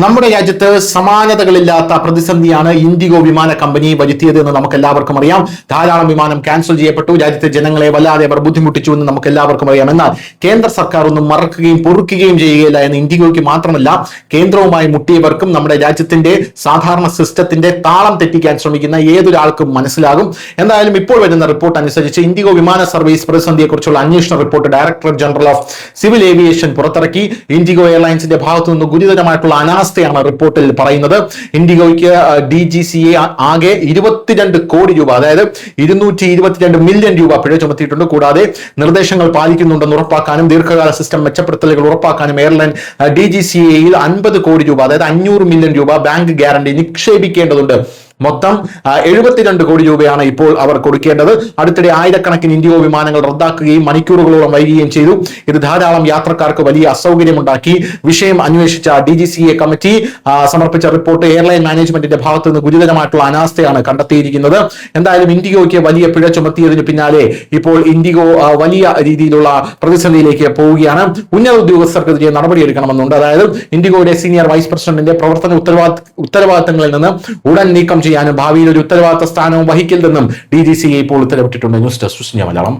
നമ്മുടെ രാജ്യത്ത് സമാനതകളില്ലാത്ത പ്രതിസന്ധിയാണ് ഇൻഡിഗോ വിമാന കമ്പനി വരുത്തിയത് എന്ന് നമുക്ക് എല്ലാവർക്കും അറിയാം. ധാരാളം വിമാനം ക്യാൻസൽ ചെയ്യപ്പെട്ടു. രാജ്യത്തെ ജനങ്ങളെ വല്ലാതെ അവർ ബുദ്ധിമുട്ടിച്ചു എന്ന് നമുക്ക് എല്ലാവർക്കും അറിയാം. എന്നാൽ കേന്ദ്ര സർക്കാർ ഒന്നും മറക്കുകയും പൊറുക്കുകയും ചെയ്യുകയില്ല എന്ന് ഇൻഡിഗോയ്ക്ക് മാത്രമല്ല കേന്ദ്രവുമായി മുട്ടിയവർക്കും നമ്മുടെ രാജ്യത്തിന്റെ സാധാരണ സിസ്റ്റത്തിന്റെ താളം തെറ്റിക്കാൻ ശ്രമിക്കുന്ന ഏതൊരാൾക്കും മനസ്സിലാകും. എന്തായാലും ഇപ്പോൾ വരുന്ന റിപ്പോർട്ട് അനുസരിച്ച് ഇൻഡിഗോ വിമാന സർവീസ് പ്രതിസന്ധിയെക്കുറിച്ചുള്ള അന്വേഷണ report director general of civil aviation പുറത്തിറക്കി. ഇൻഡിഗോ എയർലൈൻസിന്റെ ഭാഗത്തു നിന്ന് ഗുരുതരമായിട്ടുള്ള അവസ്ഥയാണ് റിപ്പോർട്ടിൽ പറയുന്നത്. ഇൻഡിഗോയ്ക്ക് DGCA ആകെ 22 കോടി രൂപ, അതായത് 222 മില്യൺ രൂപ പിഴ ചുമത്തിയിട്ടുണ്ട്. കൂടാതെ നിർദ്ദേശങ്ങൾ പാലിക്കുന്നുണ്ടെന്ന് ഉറപ്പാക്കാനും ദീർഘകാല സിസ്റ്റം മെച്ചപ്പെടുത്തലുകൾ ഉറപ്പാക്കാനും എയർലൈൻ DGCAയിൽ 50 കോടി രൂപ, അതായത് 500 മില്യൺ രൂപ ബാങ്ക് ഗ്യാരണ്ടി നിക്ഷേപിക്കേണ്ടതുണ്ട്. മൊത്തം 72 കോടി രൂപയാണ് ഇപ്പോൾ അവർ കൊടുക്കേണ്ടത്. അടുത്തിടെ ആയിരക്കണക്കിന് ഇൻഡിഗോ വിമാനങ്ങൾ റദ്ദാക്കുകയും മണിക്കൂറുകളോളം വൈകുകയും ചെയ്തു. ഇത് ധാരാളം യാത്രക്കാർക്ക് വലിയ അസൗകര്യമുണ്ടാക്കി. വിഷയം അന്വേഷിച്ച DGCA കമ്മിറ്റി സമർപ്പിച്ച റിപ്പോർട്ട് എയർലൈൻ മാനേജ്മെന്റിന്റെ ഭാഗത്തു നിന്ന് ഗുരുതരമായിട്ടുള്ള അനാസ്ഥയാണ് കണ്ടെത്തിയിരിക്കുന്നത്. എന്തായാലും ഇൻഡിഗോയ്ക്ക് വലിയ പിഴ ചുമത്തിയതിന് പിന്നാലെ ഇപ്പോൾ ഇൻഡിഗോ വലിയ രീതിയിലുള്ള പ്രതിസന്ധിയിലേക്ക് പോവുകയാണ്. ഉന്നത ഉദ്യോഗസ്ഥർക്കെതിരെ നടപടിയെടുക്കണമെന്നുണ്ട്. അതായത് ഇൻഡിഗോയുടെ സീനിയർ വൈസ് പ്രസിഡന്റിന്റെ പ്രവർത്തന ഉത്തരവാദിത്തങ്ങളിൽ നിന്ന് ഉടൻ നീക്കം ചെയ്യാനും ഭാവിയിൽ ഒരു ഉത്തരവാദിത്ത സ്ഥാനവും വഹിക്കില്ലെന്നും DGCA ഇപ്പോൾ ഉത്തരവിട്ടിട്ടുണ്ട്. News desk Malayalam.